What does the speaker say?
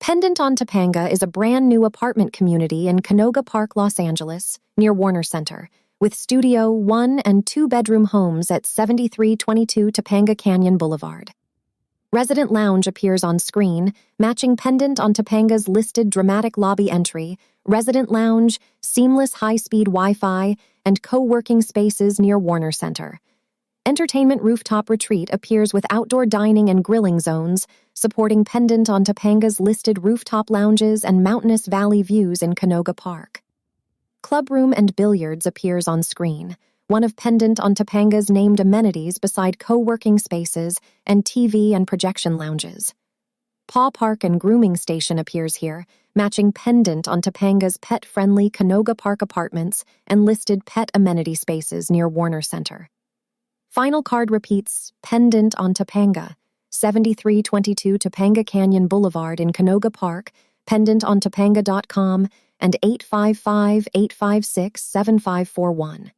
Pendant on Topanga is a brand new apartment community in Canoga Park, Los Angeles, near Warner Center, with studio, 1- and 2-bedroom homes at 7322 Topanga Canyon Blvd. Resident Lounge appears on screen, matching Pendant on Topanga's listed dramatic lobby entry, Resident Lounge, seamless high-speed Wi-Fi, and co-working spaces near Warner Center. Entertainment Rooftop Retreat appears with outdoor dining and grilling zones, supporting Pendant on Topanga's listed rooftop lounges and Mountainous Valley views in Canoga Park. Clubroom and Billiards appears on screen, one of Pendant on Topanga's named amenities beside co-working spaces and TV and projection lounges. Paw Park and Grooming Station appears here, matching Pendant on Topanga's pet-friendly Canoga Park apartments and listed pet amenity spaces near Warner Center. Final card repeats Pendant on Topanga, 7322 Topanga Canyon Blvd in Canoga Park, pendantontopanga.com, and 855-856-7541.